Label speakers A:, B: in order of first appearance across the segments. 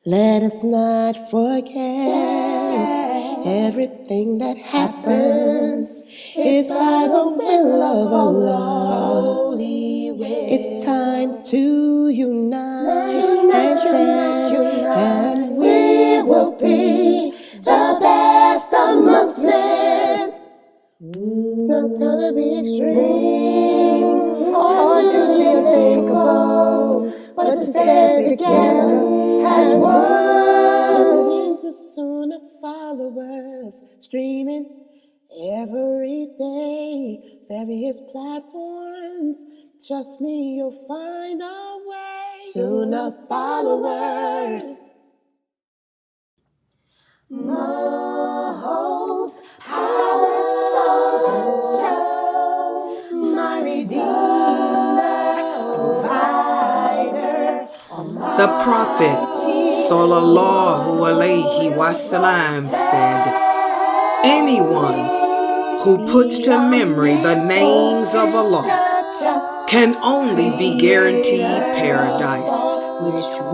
A: Let us not forget everything that happens is by the will of Allah. It's time to unite and stand, and we will be the best amongst men. It's not time to be extreme or do you think about, but to stand together as one. To Sunnahfollowers streaming every day, various platforms. Trust me, you'll find a way. Sunnahfollowers. Most powerful, just my Redeemer, provider.
B: The Prophet Sallallahu Alaihi Wasallam said, anyone who puts to memory the names of Allah can only be guaranteed paradise.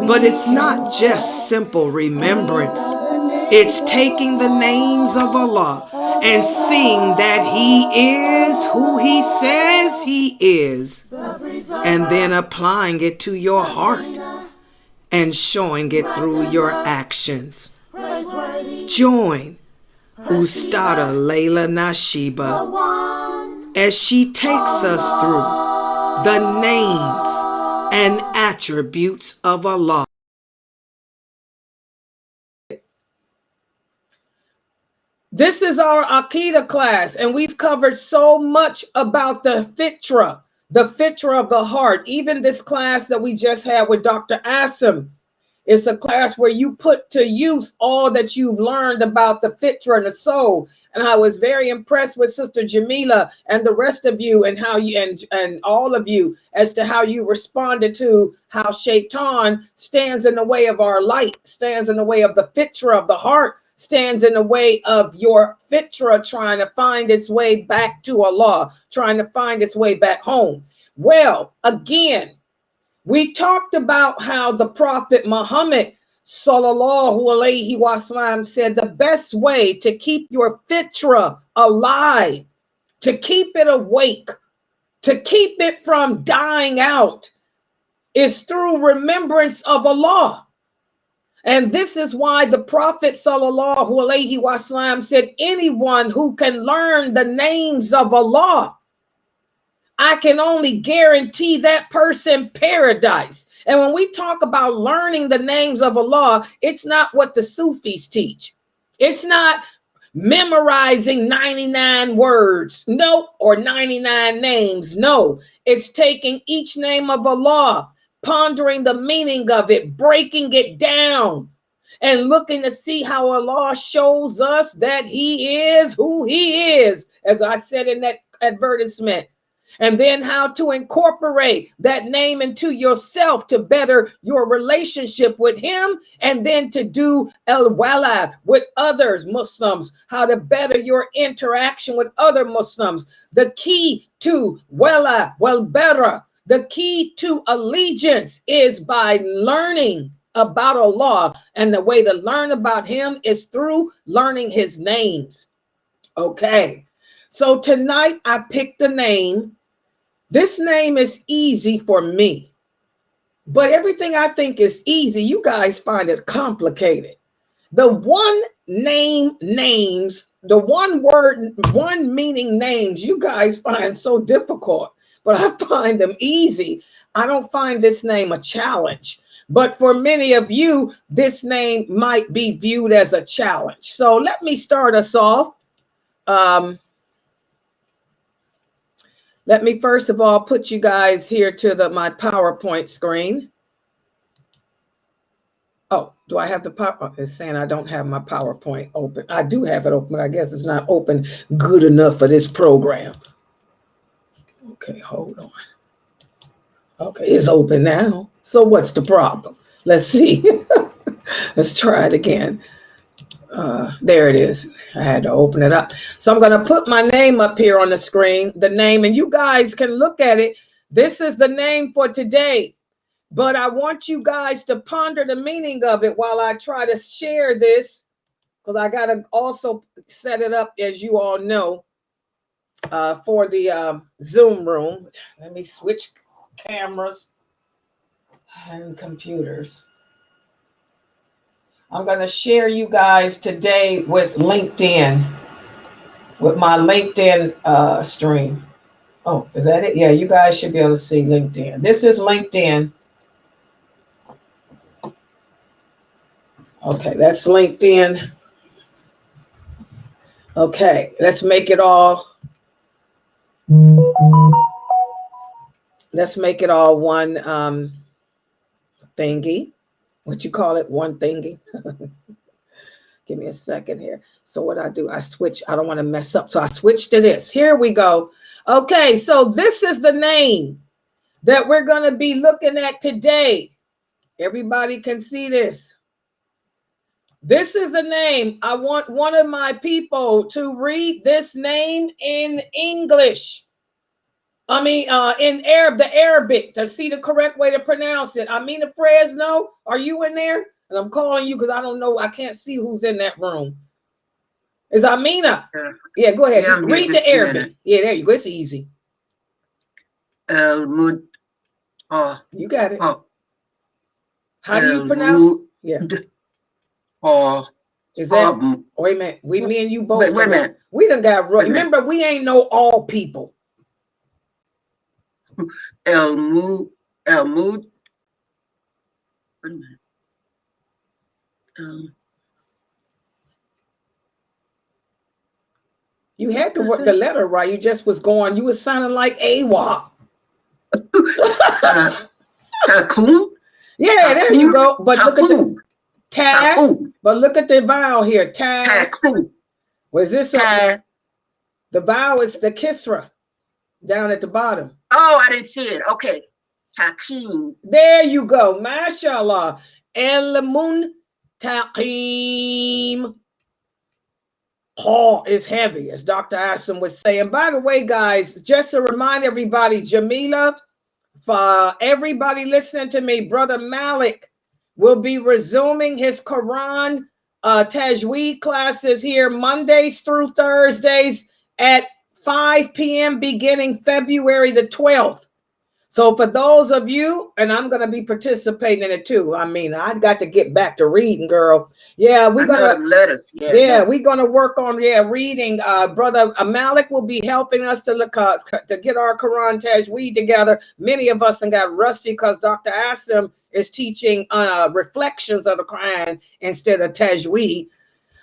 B: But it's not just simple remembrance. It's taking the names of Allah and seeing that He is who He says He is, and then applying it to your heart and showing it through your actions. Join Ustada Layla Nashiba as she takes us through the names and attributes of Allah. This is our Aqidah class, and we've covered so much about the fitra of the heart. Even this class that we just had with Dr. Asim, it's a class where you put to use all that you've learned about the fitra and the soul. And I was very impressed with Sister Jamila and the rest of you, and how you and all of you, as to how you responded to how Shaitan stands in the way of our light, stands in the way of the fitra of the heart, stands in the way of your fitra trying to find its way back to Allah, trying to find its way back home. Well, again, we talked about how the Prophet Muhammad Sallallahu Alaihi Wasallam said the best way to keep your fitra alive, to keep it awake, to keep it from dying out, is through remembrance of Allah. And this is why the Prophet Sallallahu Alaihi Wasallam said, anyone who can learn the names of Allah, I can only guarantee that person paradise. And when we talk about learning the names of Allah, it's not what the Sufis teach. It's not memorizing 99 words, no, or 99 names. No, it's taking each name of Allah, pondering the meaning of it, breaking it down, and looking to see how Allah shows us that He is who He is, as I said in that advertisement. And then how to incorporate that name into yourself to better your relationship with Him, and then to do al-wala with others, Muslims, how to better your interaction with other Muslims. The key to wala wal-bara, the key to allegiance, is by learning about Allah. And the way to learn about Him is through learning His names. Okay, so tonight I picked a name. This name is easy for me, but everything I think is easy, you guys find it complicated. The one name names, the one word, one meaning names, you guys find so difficult, but I find them easy. I don't find this name a challenge, but for many of you, this name might be viewed as a challenge. So let me start us off. Let me first of all put you guys here to my PowerPoint screen. Oh, do I have the PowerPoint? It's saying I don't have my PowerPoint open. I do have it open, but I guess it's not open good enough for this program. Okay, hold on. Okay, it's open now. So what's the problem? Let's see. Let's try it again. There it is. I had to open it up. So I'm going to put my name up here on the screen, the name, and you guys can look at it. This is the name for today. But I want you guys to ponder the meaning of it while I try to share this, because I got to also set it up, as you all know, for the Zoom room. Let me switch cameras and computers. I'm going to share you guys today with LinkedIn, with my LinkedIn stream. Oh, is that it? Yeah, you guys should be able to see LinkedIn. This is LinkedIn. Okay, that's LinkedIn. Okay, let's make it all. Let's make it all one thingy. What you call it? One thingy. Give me a second here. So what I do, I switch. I don't want to mess up. So I switch to this. Here we go. Okay, so this is the name that we're going to be looking at today. Everybody can see this. This is the name. I want one of my people to read this name in English. I mean, in Arabic, to see the correct way to pronounce it. Amina Fresno, are you in there? And I'm calling you because I don't know. I can't see who's in that room. Is Amina? Yeah, go ahead.
C: Yeah,
B: read the Arabic. Yeah, there you go. It's easy.
C: You
B: got it. How do you pronounce? Yeah. Is that? Wait a minute. Me and you both.
C: Wait a minute.
B: We done got. Remember, we ain't know all people.
C: El Mud.
B: You had to work the letter right. You just was going. You was sounding like AWA.
C: Takum.
B: Yeah, there you go. But look at the tag. But look at the vowel here. Tag. Was this the vowel is the kisra down at the bottom.
C: Oh, I didn't see it. Okay. Takim.
B: There you go. Mashallah. El Muntaqeem. Paul is heavy, as Dr. Asim was saying. By the way, guys, just to remind everybody, Jamila, for everybody listening to me, Brother Malik will be resuming his Quran Tajweed classes here Mondays through Thursdays at 5 p.m. beginning February the 12th. So for those of you, and I'm going to be participating in it too. I mean, I got to get back to reading, girl. Yeah, we're going to we're going to work on reading. Brother Malik will be helping us to look to get our Quran Tajweed together. Many of us got rusty because Dr. Asim is teaching reflections of the Quran instead of Tajweed.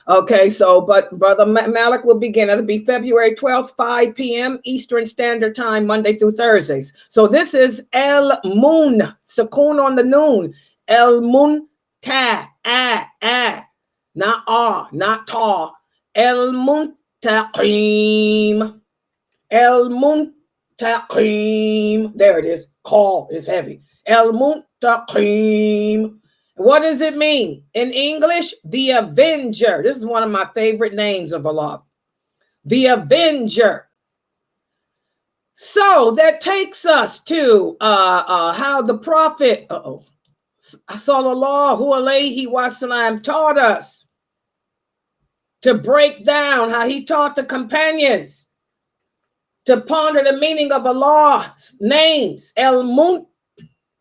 B: Okay, so, but Brother Malik will begin. It'll be February 12th, 5 p.m. Eastern Standard Time, Monday through Thursdays. So this is El Moon, Sukoon on the noon. El Moon, ta, not ah, not ta. El Muntaqeem. El Muntaqeem. There it is. Call is heavy. El Muntaqeem. What does it mean? In English, the Avenger. This is one of my favorite names of Allah. The Avenger. So that takes us to how the Prophet, sallallahu alayhi wasallam, taught us to break down how he taught the companions to ponder the meaning of Allah's names. El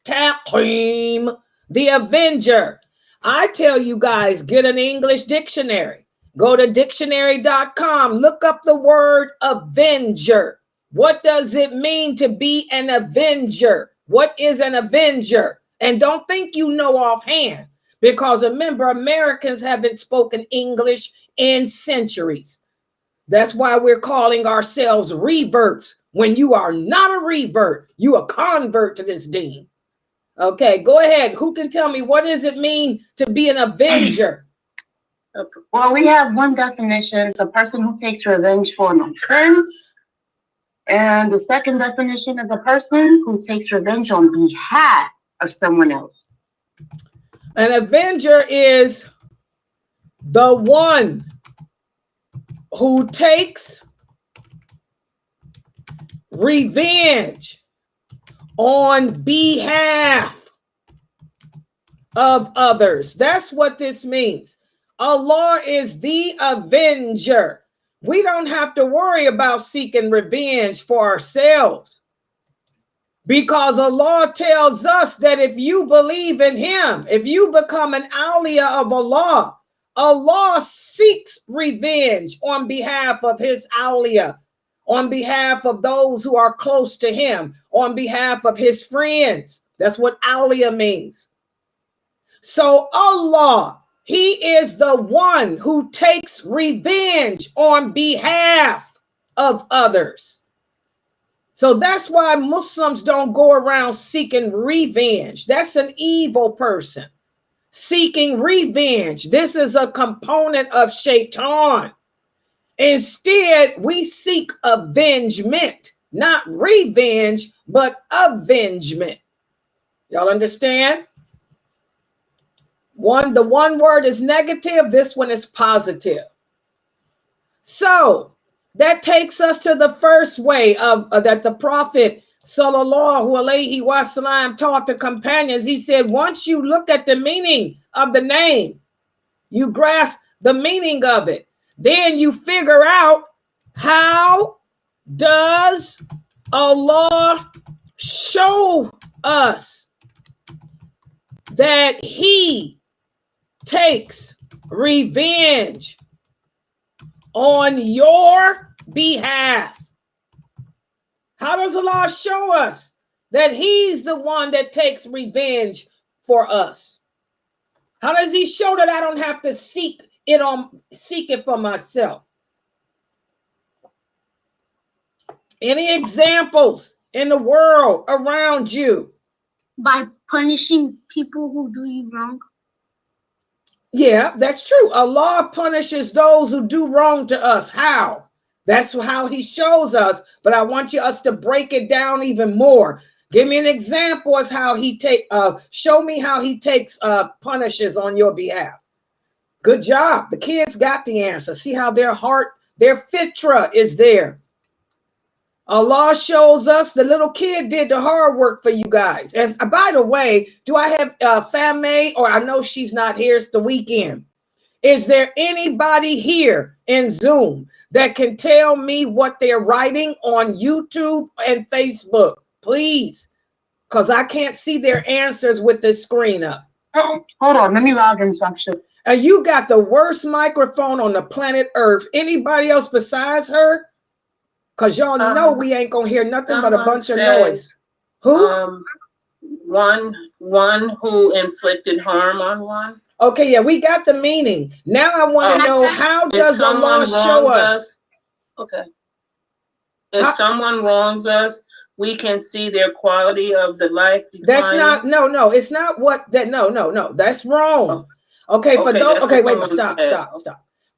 B: Muntaqeem. The Avenger. I tell you guys, get an English dictionary. Go to dictionary.com. Look up the word Avenger. What does it mean to be an Avenger? What is an Avenger? And don't think you know offhand, because remember, Americans haven't spoken English in centuries. That's why we're calling ourselves reverts. When you are not a revert, you a convert to this deen. Okay, go ahead. Who can tell me what does it mean to be an Avenger?
C: Well, we have one definition, the person who takes revenge for an offense. And the second definition is a person who takes revenge on behalf of someone else.
B: An Avenger is the one who takes revenge on behalf of others. That's what this means. Allah is the Avenger. We don't have to worry about seeking revenge for ourselves, because Allah tells us that if you believe in him, if you become an awliya of Allah, Allah seeks revenge on behalf of his awliya, on behalf of those who are close to him, on behalf of his friends. That's what awliya means. So Allah, he is the one who takes revenge on behalf of others. So that's why Muslims don't go around seeking revenge. That's an evil person seeking revenge. This is a component of shaitan. Instead, we seek avengement, not revenge, but avengement. Y'all understand? The one word is negative. This one is positive. So that takes us to the first way of that the Prophet sallallahu alaihi wasallam taught the companions. He said, once you look at the meaning of the name, you grasp the meaning of it, then you figure out, how does Allah show us that he takes revenge on your behalf? How does Allah show us that he's the one that takes revenge for us? How does he show that I don't have to seek it for myself? Any examples in the world around you?
D: By punishing people who do you wrong.
B: Yeah, that's true. Allah punishes those who do wrong to us. How? That's how he shows us. But I want us to break it down even more. Give me an example as how he show me how he takes punishes on your behalf. Good job. The kids got the answer. See how their heart, their fitra is there. Allah shows us the little kid did the hard work for you guys. And by the way, do I have Fame, or I know she's not here, it's the weekend. Is there anybody here in Zoom that can tell me what they're writing on YouTube and Facebook? Please, because I can't see their answers with the screen up.
C: Oh, hold on, let me log in so I'm sure.
B: And you got the worst microphone on the planet Earth. Anybody else besides her? Because y'all know we ain't going to hear nothing but a bunch of noise. Who?
E: One who inflicted harm on one.
B: Okay, yeah, we got the meaning. Now I want to know, how does Allah show us?
E: Okay. If someone wrongs us, we can see their quality of the life decline.
B: That's not, no, it's not what that, no, that's wrong. Okay, for those, okay, wait, stop.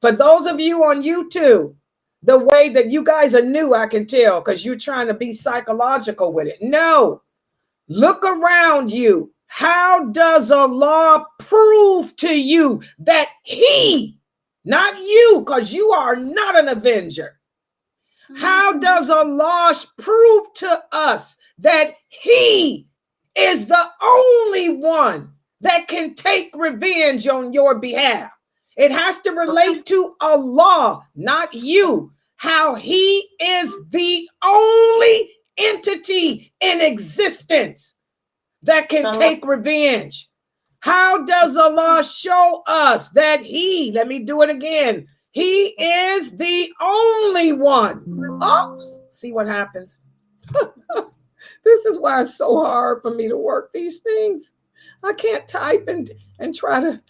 B: For those of you on YouTube, the way that you guys are new, I can tell, because you're trying to be psychological with it. No, look around you. How does Allah prove to you that he, not you, because you are not an avenger. How does Allah prove to us that he is the only one that can take revenge on your behalf? It has to relate to Allah, not you. How he is the only entity in existence that can take revenge. How does Allah show us that he, let me do it again, he is the only one? Oh, see what happens? This is why it's so hard for me to work these things. I can't type and try to,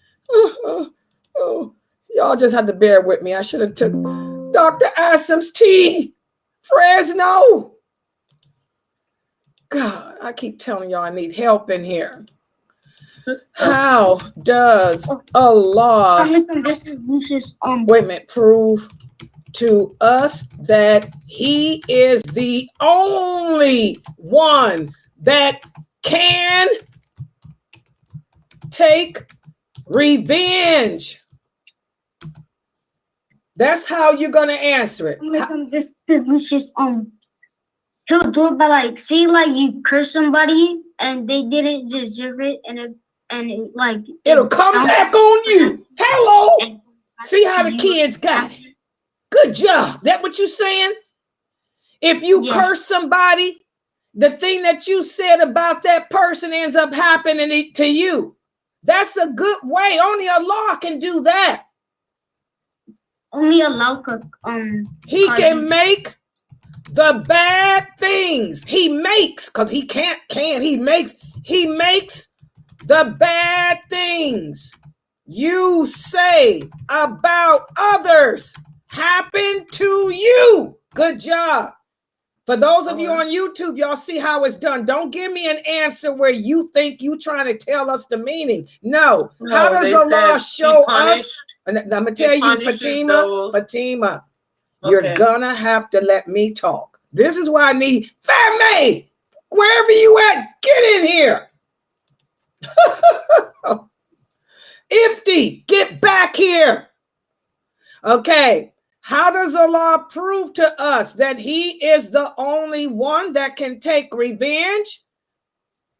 B: y'all just have to bear with me. I should have took Dr. Asim's tea, Fresno. God, I keep telling y'all I need help in here. How does Allah, wait a minute, prove to us that he is the only one that can take revenge? That's how you're going to answer it.
D: He'll do it by, like, say, like, you curse somebody and they didn't deserve it, and and like
B: It'll come back on you. Hello.
D: And
B: See how the kids got it. Good job. That what you saying? If you
D: Yes.
B: curse somebody, the thing that you said about that person ends up happening to you. That's a good way. Only Allah can do that.
D: Only Allah could
B: He
D: cause
B: can
D: you to-
B: make the bad things. He makes, because he can't, he makes the bad things you say about others happen to you. Good job. For those of you on YouTube, y'all see how it's done. Don't give me an answer where you think you trying to tell us the meaning. No. How does Allah show us? And I'm going to tell you, Fatima, you're going to have to let me talk. This is why I need Fatma, wherever you at, get in here. Ifti, get back here. Okay. How does Allah prove to us that he is the only one that can take revenge?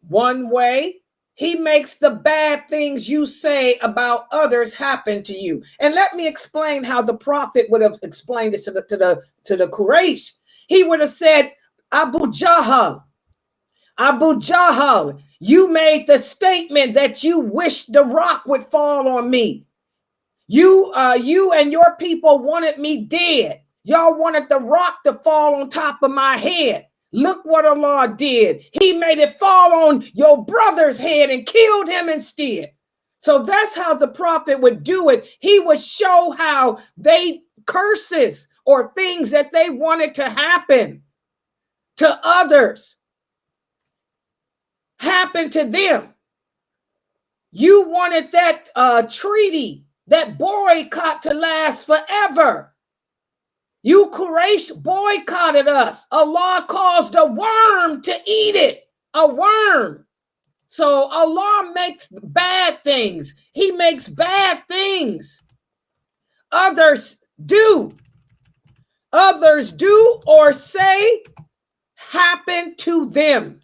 B: One way, he makes the bad things you say about others happen to you. And let me explain how the prophet would have explained it to the Quraysh. He would have said, Abu Jahl, you made the statement that you wish the rock would fall on me. You and your people wanted me dead. Y'all wanted the rock to fall on top of my head. Look what Allah did. He made it fall on your brother's head and killed him instead. So that's how the prophet would do it. He would show how they curses or things that they wanted to happen to others happen to them. You wanted that treaty, that boycott to last forever. You Quraysh boycotted us. Allah caused a worm to eat it. A worm. So Allah makes bad things. He makes bad things. Others do or say happen to them.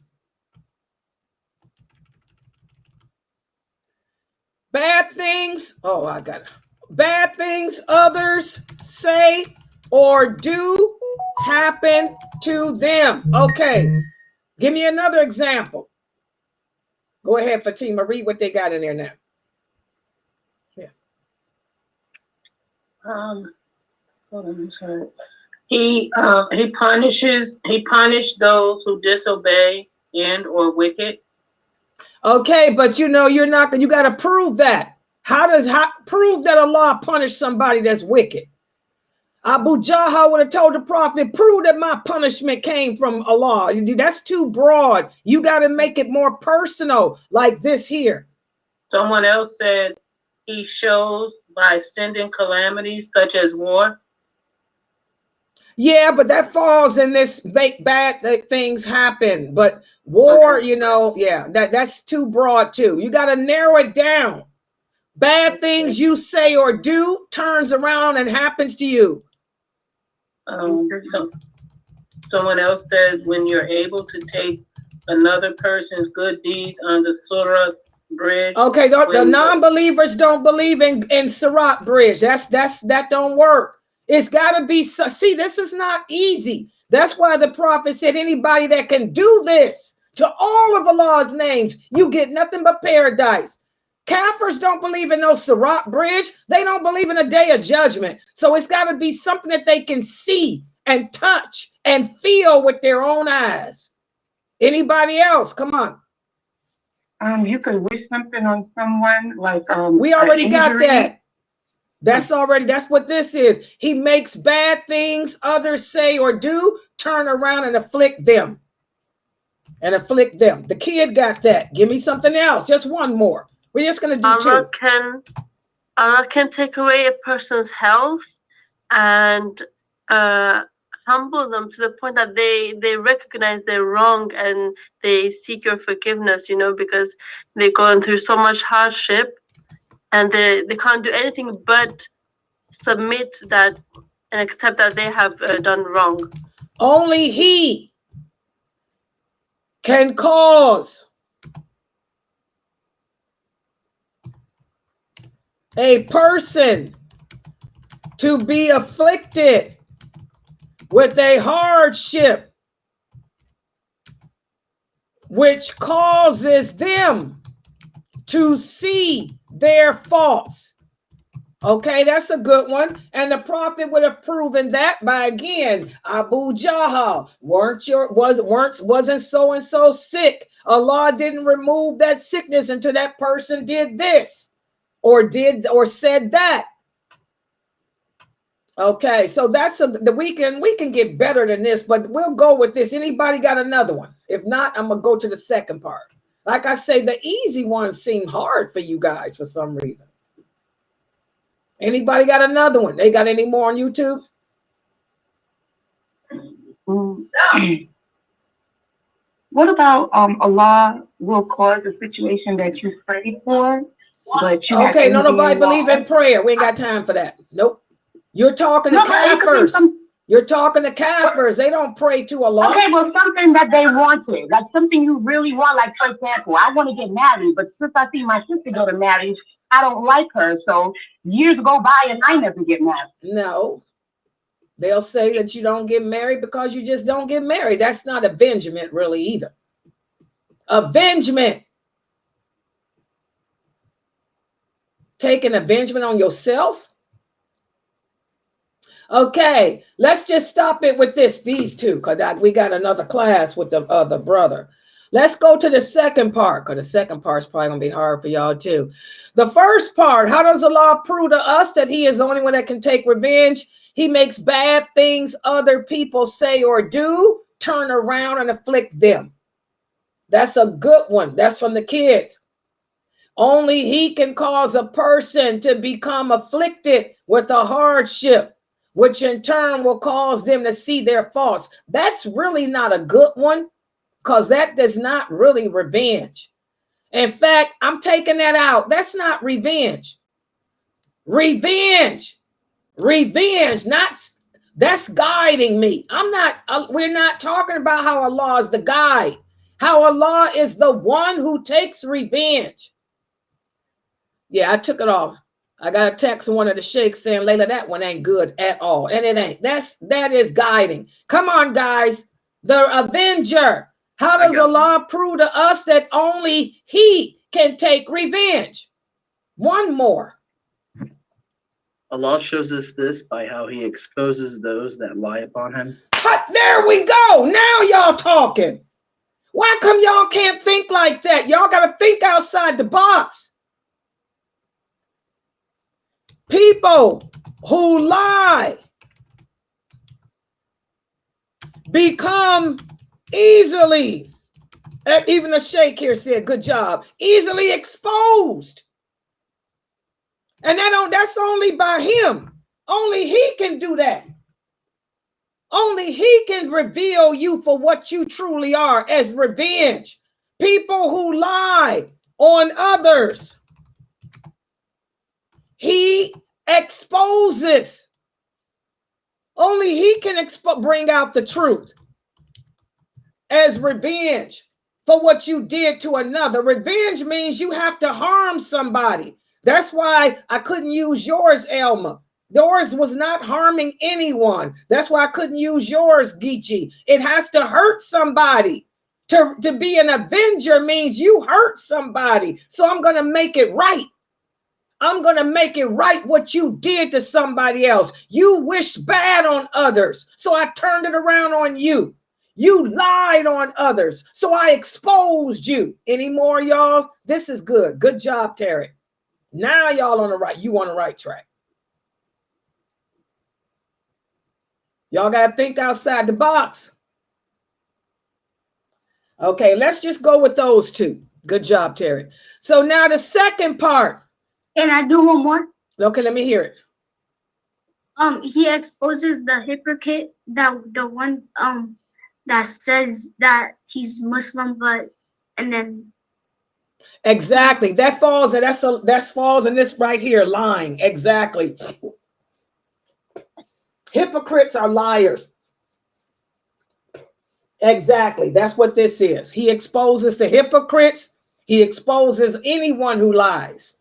B: Bad things. Oh, I got it. Bad things others say or do happen to them. Okay. Give me another example. Go ahead, Fatima. Read what they got in there now. Yeah.
E: Hold on, I'm sorry. He punished those who disobey and or wicked.
B: Okay, but you got to prove that. Prove that Allah punished somebody that's wicked? Abu Jahl would have told the prophet, prove that my punishment came from Allah. That's too broad. You got to make it more personal, like this here.
E: Someone else said he shows by sending calamities such as war.
B: Yeah, but that falls in this make bad things happen. But war, okay. That's too broad too. You got to narrow it down. Bad things you say or do turns around and happens to you.
E: Someone else says when you're able to take another person's good deeds on the Surah bridge.
B: Okay, the non-believers don't believe in Sirat bridge. That don't work. It's got to be. See, this is not easy. That's why the prophet said anybody that can do this to all of Allah's names, you get nothing but paradise. Kafirs don't believe in no Sirat bridge. They don't believe in a day of judgment. So it's got to be something that they can see and touch and feel with their own eyes. Anybody else? Come on.
C: You could wish something on someone like
B: we already got that. That's what this is. He makes bad things others say or do turn around and afflict them. The kid got that. Give me something else. Just one more. We're just going to do two.
F: Allah can take away a person's health and humble them to the point that they recognize they're wrong and they seek your forgiveness, because they're going through so much hardship and they can't do anything but submit that and accept that they have done wrong.
B: Only He can cause a person to be afflicted with a hardship which causes them to see their faults. Okay, that's a good one. And the prophet would have proven that by, again, Abu Jahal, wasn't so-and-so sick. Allah didn't remove that sickness until that person did this or said that. Okay, so that's we can get better than this, but we'll go with this. Anybody got another one? If not, I'm gonna go to the second part. Like I say, the easy ones seem hard for you guys for some reason. Anybody got another one? They got any more on YouTube?
C: What about Allah will cause a situation that you pray for, but you
B: okay? No, nobody believe in prayer. We ain't got time for that. Nope. You're talking to kafirs. You're talking to kafirs. They don't pray to Allah.
C: Okay, well, something that they wanted, like something you really want. Like, for example, I want to get married, but since I see my sister go to marriage, I don't like her. So years go by and I never get married.
B: No. They'll say that you don't get married because you just don't get married. That's not avengement really either. Avengement. Taking avengement on yourself. Okay, let's just stop it with these two, because we got another class with the other brother. Let's go to the second part, because the second part is probably going to be hard for y'all too. The first part, how does Allah prove to us that he is the only one that can take revenge? He makes bad things other people say or do, turn around and afflict them. That's a good one. That's from the kids. Only he can cause a person to become afflicted with a hardship, which in turn will cause them to see their faults. That's really not a good one, because that does not really revenge. In fact, I'm taking that out. That's not revenge. Revenge, that's guiding me. We're not talking about how Allah is the guide, how Allah is the one who takes revenge. Yeah, I took it off. I got a text from one of the sheikhs saying, Layla, that one ain't good at all. And it ain't. That is guiding. Come on, guys. The Avenger. How does Allah prove to us that only he can take revenge? One more.
G: Allah shows us this by how he exposes those that lie upon him.
B: There we go. Now y'all talking. Why come y'all can't think like that? Y'all got to think outside the box. People who lie become easily, even the sheikh here said, good job, easily exposed. And that's only by him. Only he can do that. Only he can reveal you for what you truly are as revenge. People who lie on others, he exposes. Only he can bring out the truth as revenge for what you did to another. Revenge means you have to harm somebody. That's why I couldn't use yours, Elma. Yours was not harming anyone. That's why I couldn't use yours, Geechee. It has to hurt somebody. To be an avenger means you hurt somebody. So I'm going to make it right. I'm going to make it right what you did to somebody else. You wished bad on others, so I turned it around on you. You lied on others, so I exposed you. Any more, y'all? This is good. Good job, Terry. Now y'all on the right. You on the right track. Y'all got to think outside the box. Okay, let's just go with those two. Good job, Terry. So now the second part.
D: Can I do one more?
B: Okay, let me hear it.
D: He exposes the hypocrite, the one that says that he's Muslim, and then
B: exactly that falls in this right here, lying. Exactly. Hypocrites are liars. Exactly. That's what this is. He exposes the hypocrites. He exposes anyone who lies.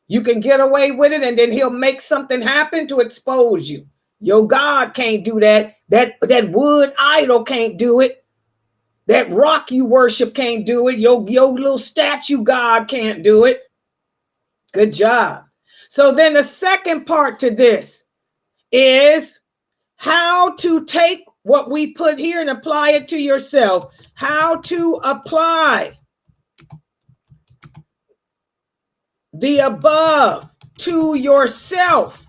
B: You can get away with it, and then he'll make something happen to expose you. Your God can't do that. That wood idol can't do it. That rock you worship can't do it. Your little statue God can't do it. Good job. So then the second part to this is how to take what we put here and apply it to yourself. How to apply the above to yourself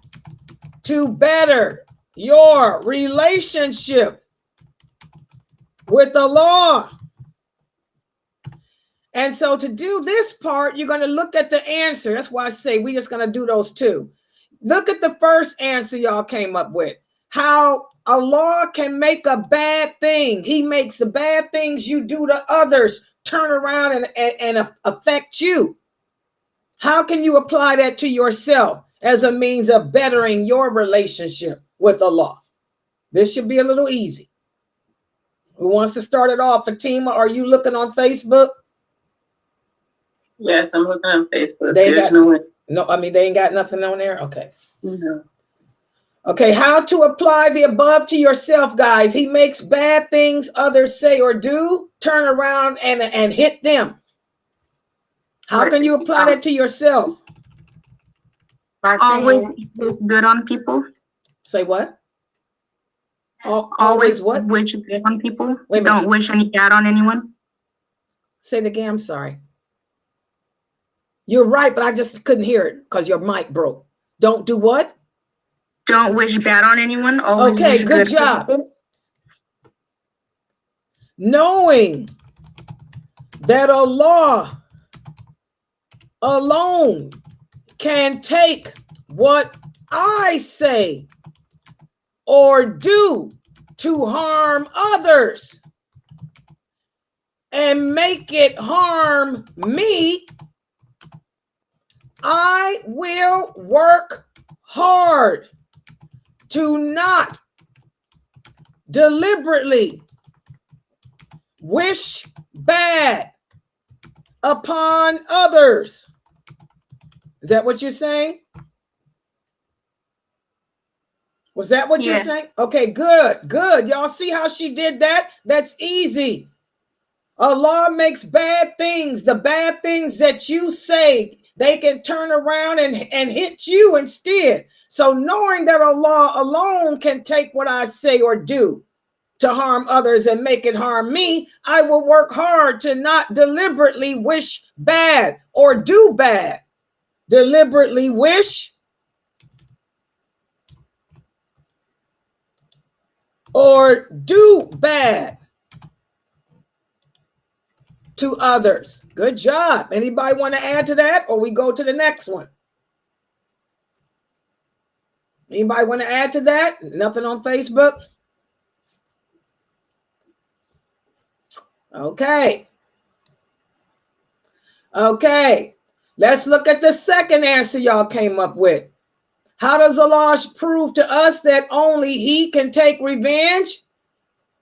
B: to better your relationship with the law. And so to do this part, you're going to look at the answer. That's why I say we're just going to do those two. Look at the first answer y'all came up with. How Allah can make a bad thing. He makes the bad things you do to others turn around and affect you. How can you apply that to yourself as a means of bettering your relationship with Allah? This should be a little easy. Who wants to start it off? Fatima, are you looking on Facebook?
E: Yes, I'm looking on Facebook.
B: They
E: There's
B: they ain't got nothing on there? Okay.
E: no.
B: Okay, how to apply the above to yourself, guys. He makes bad things others say or do, turn around and hit them. How can you apply that to yourself?
C: By
D: Always
C: saying,
D: good on people.
B: Say what? Always what?
D: Wish good on people.
B: Wait a minute.
D: Don't wish any bad on anyone.
B: Say it again, I'm sorry. You're right, but I just couldn't hear it because your mic broke. Don't do what?
D: Don't wish bad on anyone. Always
B: Okay,
D: wish
B: good
D: on
B: job.
D: people.
B: Knowing that Allah alone can take what I say or do to harm others and make it harm me, I will work hard to not deliberately wish bad upon others. Is that what you're saying? Was that what you're saying? Okay, good, good. Y'all see how she did that? That's easy. Allah makes bad things, the bad things that you say, they can turn around and hit you instead. So knowing that Allah alone can take what I say or do to harm others and make it harm me, I will work hard to not deliberately wish bad or do bad. Deliberately wish or do bad to others. Good job. Anybody want to add to that, or we go to the next one? Anybody want to add to that? Nothing on Facebook? Okay. Okay. Let's look at the second answer y'all came up with. How does Allah prove to us that only He can take revenge?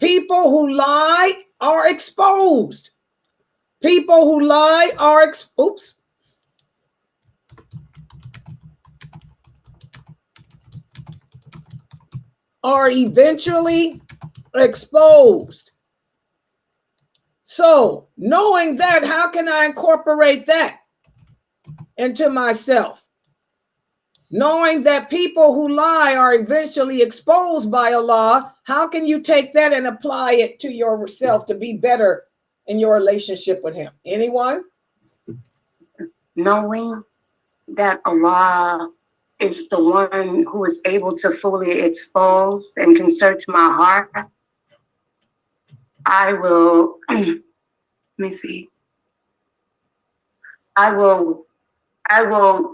B: People who lie are exposed. People who lie are are eventually exposed. So, knowing that, how can I incorporate that into myself? Knowing that people who lie are eventually exposed by Allah, how can you take that and apply it to yourself to be better in your relationship with Him? Anyone?
C: knowing that Allah is the one who is able to fully expose and can search my heart, I will, let me see. I will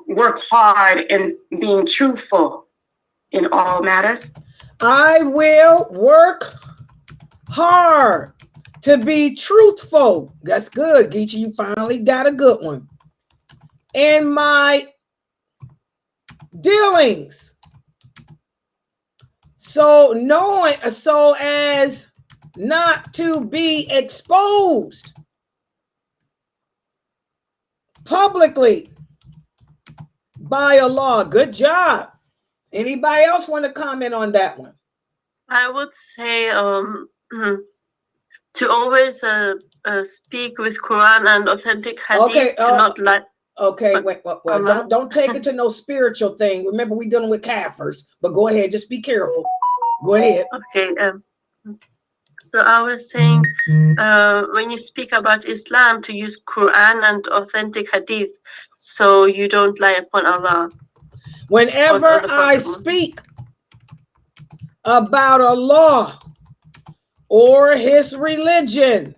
C: work hard in being truthful in all matters.
B: I will work hard to be truthful. That's good, Geechee. You finally got a good one. In my dealings. So as not to be exposed publicly by Allah. Good job. Anybody else want to comment on that one?
F: I would say to always speak with Quran and authentic hadith,
B: Okay,
F: to not lie.
B: Okay, wait, don't take it to no spiritual thing. Remember, we dealing with kafirs, but go ahead, just be careful. Go ahead.
F: Okay. So I was saying, when you speak about Islam, to use Quran and authentic hadith, so you don't lie upon Allah.
B: Whenever I speak about Allah or his religion,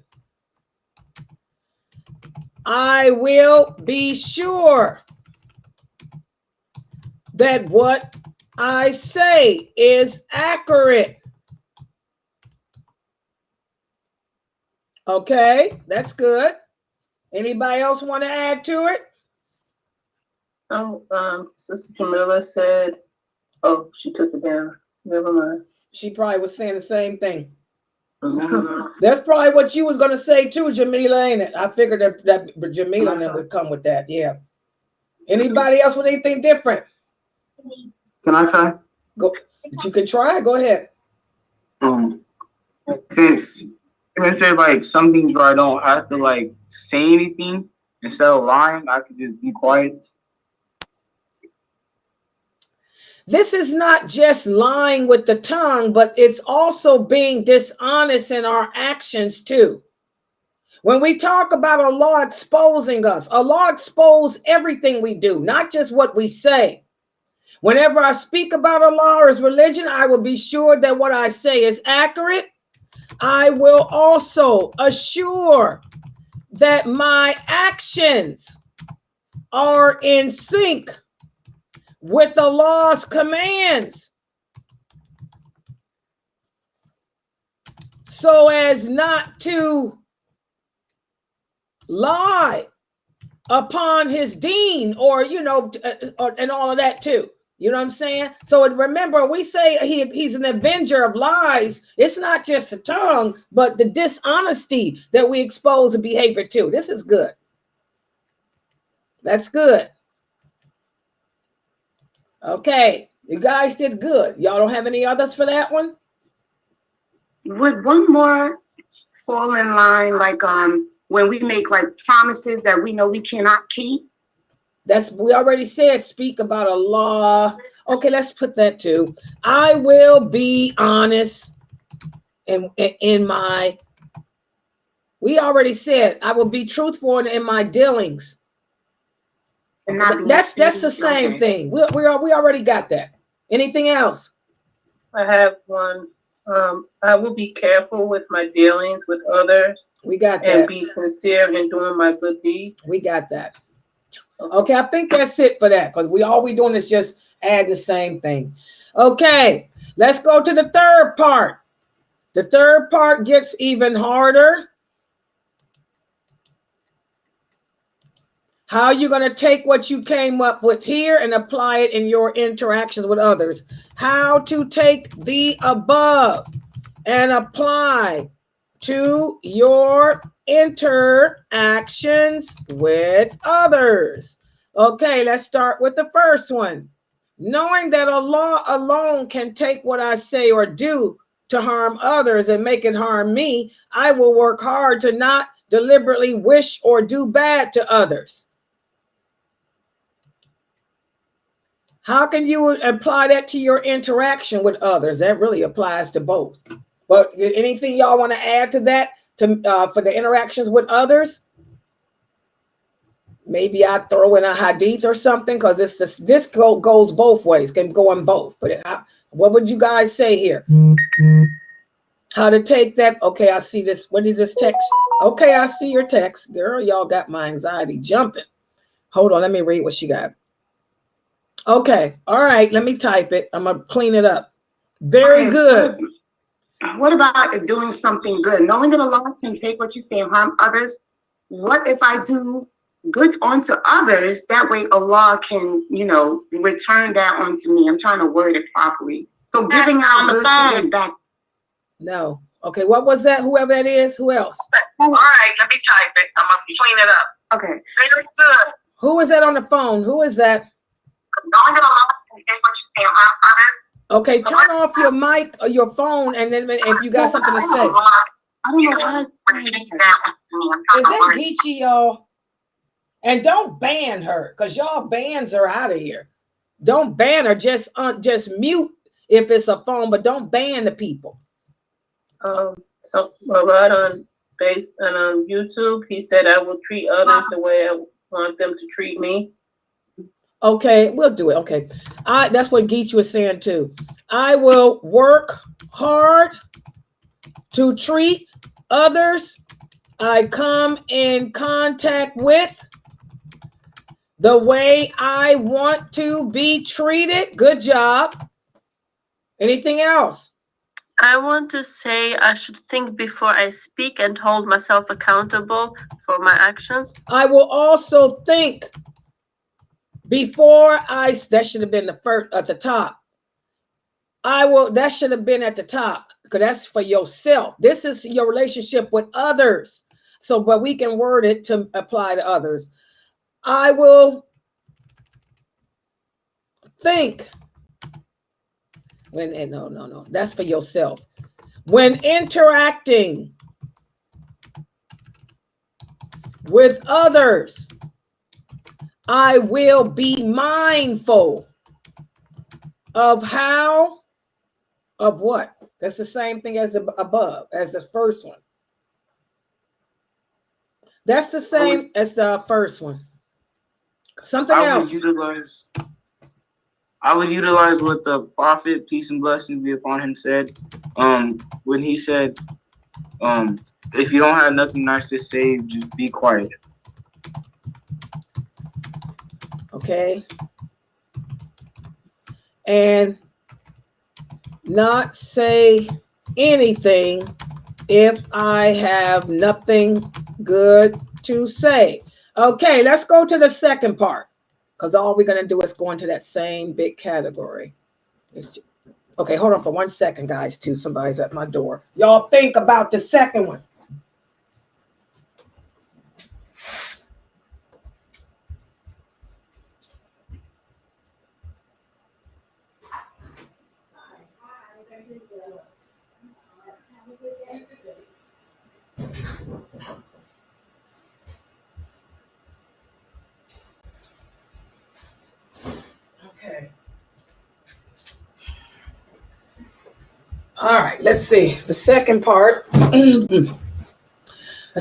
B: I will be sure that what I say is accurate. Okay, that's good. Anybody else want to add to it?
E: Sister Jamila said, oh, she took it down. Never mind.
B: She probably was saying the same thing. That's probably what you was going to say too, Jamila, ain't it? I figured that Jamila would come with that. Yeah. Anybody else with anything different?
H: Can I try?
B: Go. You can try. Go ahead.
H: Since like some things where I don't have to like say anything instead of lying, I could just be quiet.
B: This is not just lying with the tongue, but it's also being dishonest in our actions too. When we talk about Allah exposing us, Allah exposes everything we do, not just what we say. Whenever I speak about Allah or his religion, I will be sure that what I say is accurate. I will also assure that my actions are in sync with Allah's commands, so as not to lie upon his deen, or and all of that too. You know what I'm saying? So remember, we say he's an avenger of lies. It's not just the tongue, but the dishonesty that we expose the behavior to. This is good. That's good. Okay, you guys did good. Y'all don't have any others for that one?
C: Would one more fall in line, like when we make like promises that we know we cannot keep?
B: We already said speak about Allah. Okay, let's put that too. I will be honest in my. We already said I will be truthful in my dealings. Okay, that's the same thing. We already got that. Anything else?
E: I have one. I will be careful with my dealings with others.
B: We got that.
E: And be sincere in doing my good deeds.
B: We got that. Okay, I think that's it for that, because all we doing is just adding the same thing. Okay, let's go to the third part. The third part gets even harder. How are you going to take what you came up with here and apply it in your interactions with others? How to take the above and apply to your interactions with others. Okay, let's start with the first one. Knowing that Allah alone can take what I say or do to harm others and make it harm me, I will work hard to not deliberately wish or do bad to others. How can you apply that to your interaction with others? That really applies to both. But anything y'all want to add to that for the interactions with others? Maybe I throw in a hadith or something, because this goes both ways, can go in both. But what would you guys say here? How to take that? Okay, I see this. What is this text? Okay, I see your text. Girl, y'all got my anxiety jumping. Hold on, let me read what she got. Okay, all right, let me type it. I'm going to clean it up. Very good.
C: What about doing something good? Knowing that Allah can take what you say and harm others, what if I do good onto others? That way Allah can, return that onto me. I'm trying to word it properly. So giving out good to get back.
B: No. Okay, what was that? Whoever that is? Who else?
I: All right, let me type it. I'm going to clean it up.
C: Okay.
I: Very good.
B: Who is that on the phone? Who is that?
I: Going to the law is what you say around others.
B: Okay, turn off your mic or your phone, and then if you got something to say.
C: I don't know why.
B: Is that Geechee, y'all? And don't ban her, because y'all bans her out of here. Don't ban her, just mute if it's a phone, but don't ban the people.
E: So Rod on YouTube, he said I will treat others the way I want them to treat me.
B: Okay, we'll do it. Okay. That's what Geechee was saying too. I will work hard to treat others I come in contact with the way I want to be treated. Good job. Anything else?
F: I want to say I should think before I speak and hold myself accountable for my actions.
B: I will also think before that should have been the first at the top. That should have been at the top, because that's for yourself. This is your relationship with others. So, but we can word it to apply to others. I will think no, that's for yourself. When interacting with others, I will be mindful of what? That's the same thing as the above, as the first one. That's the same as the first one. Something else.
H: I would utilize what the Prophet, peace and blessings be upon him, said. When he said, if you don't have nothing nice to say, just be quiet.
B: Okay. And not say anything if I have nothing good to say. Okay, let's go to the second part, because all we're going to do is go into that same big category. Okay, hold on for 1 second, guys, too. Somebody's at my door. Y'all think about the second one. Okay. All right, let's see. The second part. Let's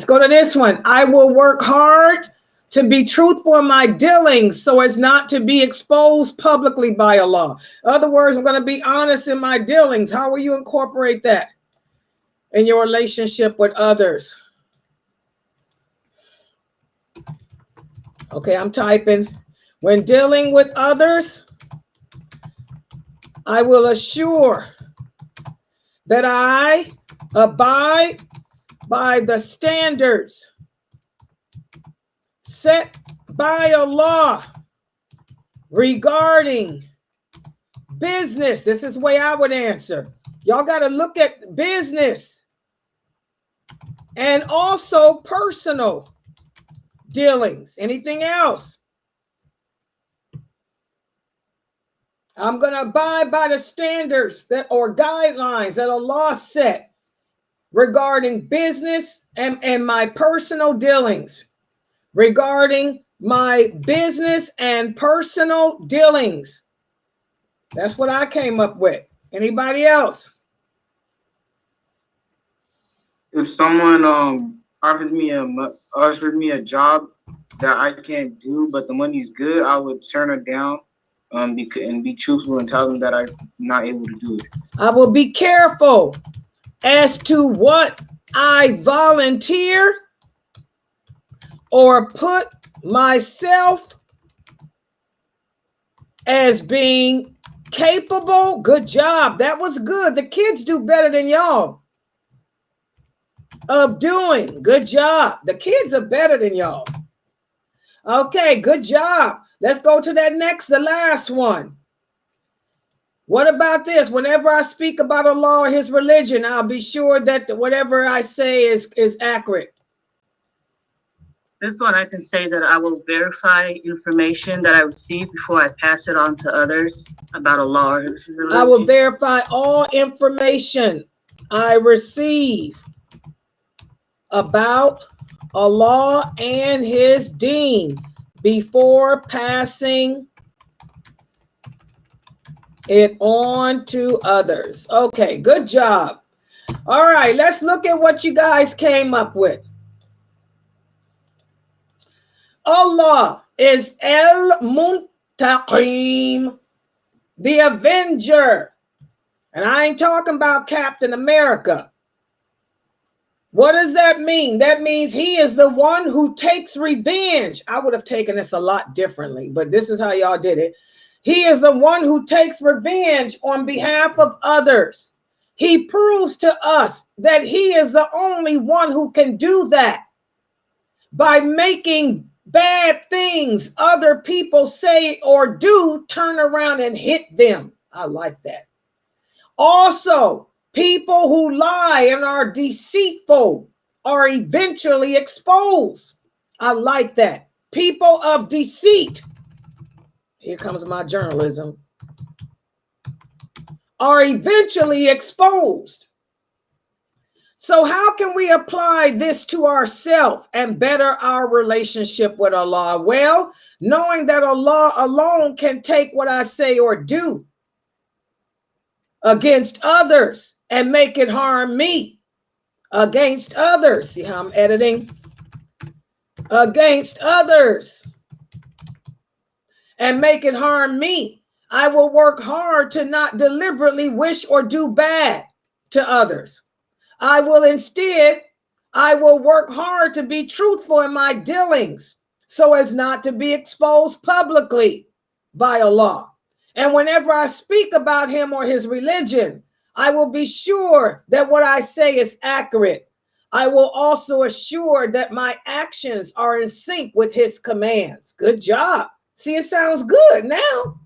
B: go to this one. I will work hard to be truthful in my dealings so as not to be exposed publicly by Allah. In other words, I'm going to be honest in my dealings. How will you incorporate that in your relationship with others? Okay, I'm typing. When dealing with others, I will assure that I abide by the standards set by Allah regarding business. This is the way I would answer. Y'all got to look at business and also personal dealings. Anything else? I'm going to abide by the standards or guidelines that Allah set regarding business and my personal dealings. Regarding my business and personal dealings. That's what I came up with. Anybody else?
H: If someone offered me a job that I can't do, but the money's good, I would turn it down. And be truthful and tell them that I'm not able to do it.
B: I will be careful as to what I volunteer or put myself as being capable. Good job. That was good. The kids do better than y'all of doing. Good job. The kids are better than y'all. Okay, good job. Let's go to that next, the last one. What about this? Whenever I speak about Allah or his religion, I'll be sure that whatever I say is accurate.
C: This one I can say that I will verify information that I receive before I pass it on to others about Allah or His religion.
B: I will verify all information I receive about Allah and His deen before passing it on to others. Okay, good job. All right, let's look at what you guys came up with. Allah is Muntaqeem, the Avenger. And I ain't talking about Captain America. What does that mean? That means he is the one who takes revenge. I would have taken this a lot differently, but this is how y'all did it. He is the one who takes revenge on behalf of others. He proves to us that he is the only one who can do that by making bad things other people say or do turn around and hit them. I like that. Also, people who lie and are deceitful are eventually exposed. I like that. People of deceit, here comes my journalism, are eventually exposed. So how can we apply this to ourselves and better our relationship with Allah? Well, knowing that Allah alone can take what I say or do against others and make it harm me. Against others. See how I'm editing? Against others and make it harm me. I will work hard to not deliberately wish or do bad to others. I will work hard to be truthful in my dealings so as not to be exposed publicly by Allah. And whenever I speak about him or his religion, I will be sure that what I say is accurate. I will also assure that my actions are in sync with his commands. Good job. See, it sounds good now.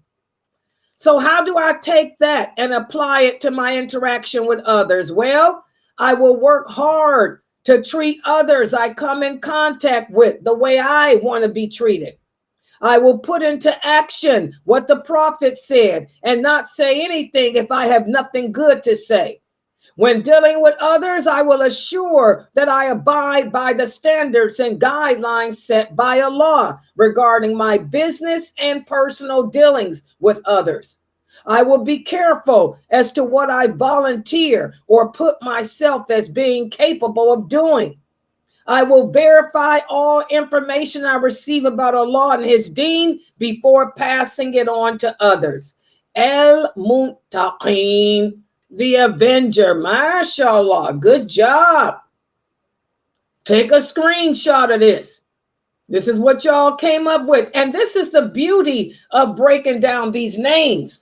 B: So how do I take that and apply it to my interaction with others? Well, I will work hard to treat others I come in contact with the way I want to be treated. I will put into action what the prophet said and not say anything if I have nothing good to say. When dealing with others, I will assure that I abide by the standards and guidelines set by Allah regarding my business and personal dealings with others. I will be careful as to what I volunteer or put myself as being capable of doing. I will verify all information I receive about Allah and his deen before passing it on to others. Muntaqeem, the Avenger. MashaAllah, good job. Take a screenshot of this. This is what y'all came up with. And this is the beauty of breaking down these names,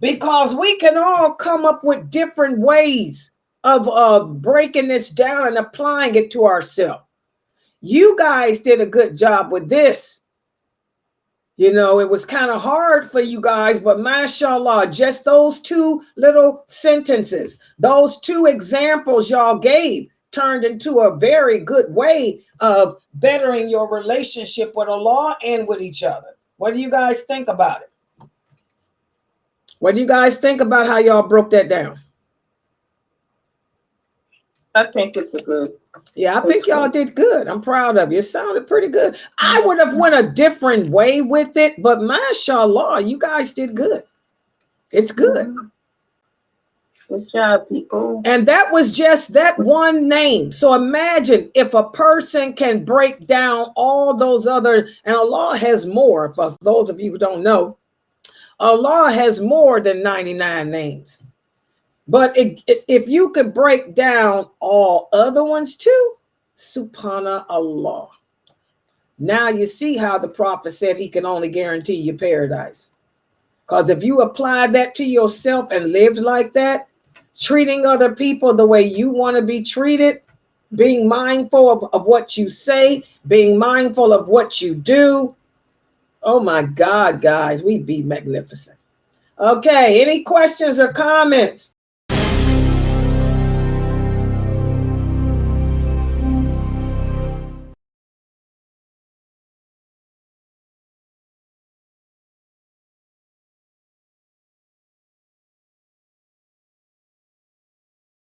B: because we can all come up with different ways of breaking this down and applying it to ourselves. You guys did a good job with this. You know, it was kind of hard for you guys, but mashallah, just those two little sentences, those two examples y'all gave turned into a very good way of bettering your relationship with Allah and with each other. What do you guys think about it? What do you guys think about how y'all broke that down?
E: I think it's a good.
B: Yeah, I think y'all did good. I'm proud of you. It sounded pretty good. I would have went a different way with it, but mashallah, you guys did good. It's good.
E: Good job, people.
B: And that was just that one name. So imagine if a person can break down all those other, and Allah has more. For those of you who don't know, Allah has more than 99 names. But if you could break down all other ones too, subhanallah. Now you see how the prophet said he can only guarantee you paradise. Because if you applied that to yourself and lived like that, treating other people the way you want to be treated, being mindful of what you say, being mindful of what you do. Oh my God, guys, we'd be magnificent. Okay, any questions or comments?